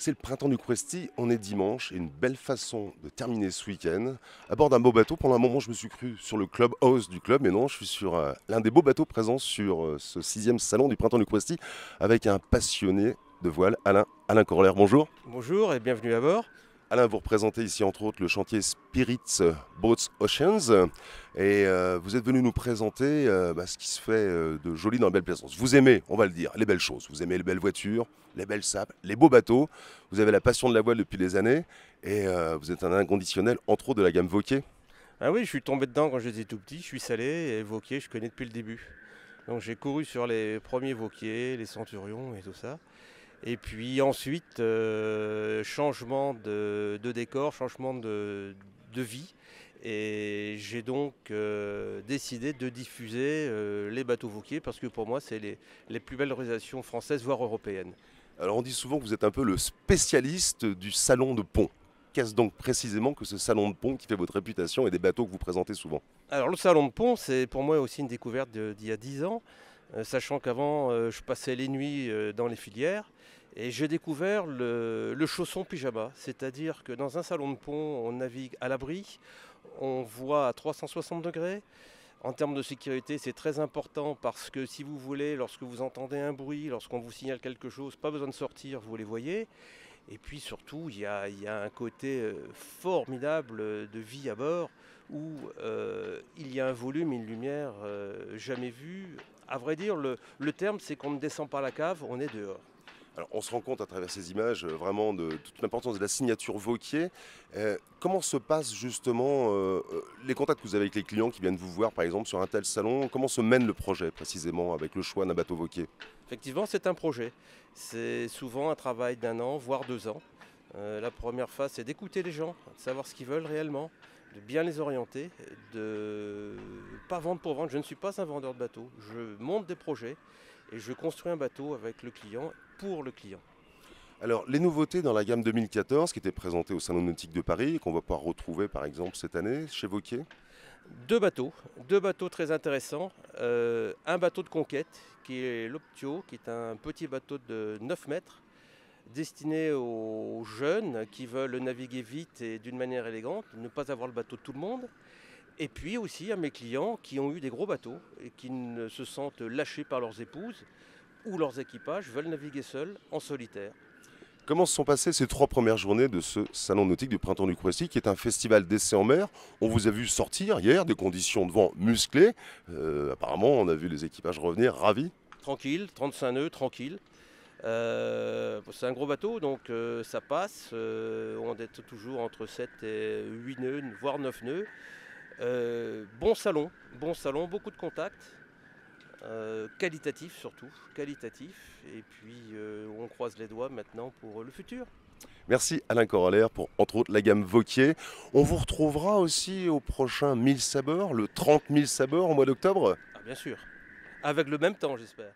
C'est le printemps du Cresty, on est dimanche et une belle façon de terminer ce week-end à bord d'un beau bateau. Pendant un moment, je me suis cru sur le club house du club, mais non, je suis sur l'un des beaux bateaux présents sur ce 6e salon du printemps du Cresty avec un passionné de voile, Alain Corollaire. Bonjour. Bonjour et bienvenue à bord. Alain, vous représentez ici entre autres le chantier Spirits Boats Oceans et vous êtes venu nous présenter ce qui se fait de joli dans la belle plaisance. Vous aimez, on va le dire, les belles choses. Vous aimez les belles voitures, les belles sapes, les beaux bateaux. Vous avez la passion de la voile depuis des années et vous êtes un inconditionnel entre autres de la gamme Vauquier. Ah oui, je suis tombé dedans quand j'étais tout petit, je suis salé et Vauquier, je connais depuis le début. Donc j'ai couru sur les premiers Vauquier, les Centurions et tout ça. Et puis ensuite, changement de décor, changement de vie. Et j'ai donc décidé de diffuser les bateaux Vauquier parce que pour moi, c'est les plus belles réalisations françaises, voire européennes. Alors on dit souvent que vous êtes un peu le spécialiste du salon de pont. Qu'est-ce donc précisément que ce salon de pont qui fait votre réputation et des bateaux que vous présentez souvent? Alors le salon de pont, c'est pour moi aussi une découverte d'il y a 10 ans, sachant qu'avant je passais les nuits dans les filières et j'ai découvert le chausson pyjama, c'est-à-dire que dans un salon de pont on navigue à l'abri, on voit à 360 degrés. En termes de sécurité, c'est très important parce que si vous voulez, lorsque vous entendez un bruit, lorsqu'on vous signale quelque chose, pas besoin de sortir, vous les voyez. Et puis surtout, il y a un côté formidable de vie à bord où il y a un volume, une lumière jamais vue. À vrai dire, le terme, c'est qu'on ne descend pas la cave, on est dehors. Alors, on se rend compte à travers ces images vraiment de toute l'importance de la signature Vauquier. Comment se passent justement les contacts que vous avez avec les clients qui viennent vous voir par exemple sur un tel salon? Comment se mène le projet précisément avec le choix d'un bateau Vauquier? Effectivement, c'est un projet. C'est souvent un travail d'un an, voire 2 ans. La première phase, c'est d'écouter les gens, de savoir ce qu'ils veulent réellement, de bien les orienter, de pas vendre pour vendre. Je ne suis pas un vendeur de bateaux. Je monte des projets et je construis un bateau avec le client, pour le client. Alors, les nouveautés dans la gamme 2014 qui était présentée au Salon nautique de Paris et qu'on va pouvoir retrouver par exemple cette année chez Vauquier. Deux bateaux très intéressants. Un bateau de conquête qui est l'Optio, qui est un petit bateau de 9 mètres destiné aux jeunes qui veulent naviguer vite et d'une manière élégante, ne pas avoir le bateau de tout le monde. Et puis aussi à mes clients qui ont eu des gros bateaux et qui ne se sentent lâchés par leurs épouses ou leurs équipages, veulent naviguer seuls, en solitaire. Comment se sont passées ces 3 premières journées de ce Salon nautique du printemps du Cresty qui est un festival d'essais en mer? On vous a vu sortir hier, des conditions de vent musclées. Apparemment, on a vu les équipages revenir ravis. Tranquille, 35 nœuds, tranquille. C'est un gros bateau, donc ça passe. On est toujours entre 7 et 8 nœuds, voire 9 nœuds. Bon salon, beaucoup de contacts. Qualitatif surtout, qualitatif. Et puis on croise les doigts maintenant pour le futur. Merci Alain Corollaire pour entre autres la gamme Vauquier. On vous retrouvera aussi au prochain 1000 sabords, le 30 000 sabords au mois d'octobre. Ah, bien sûr, avec le même temps j'espère.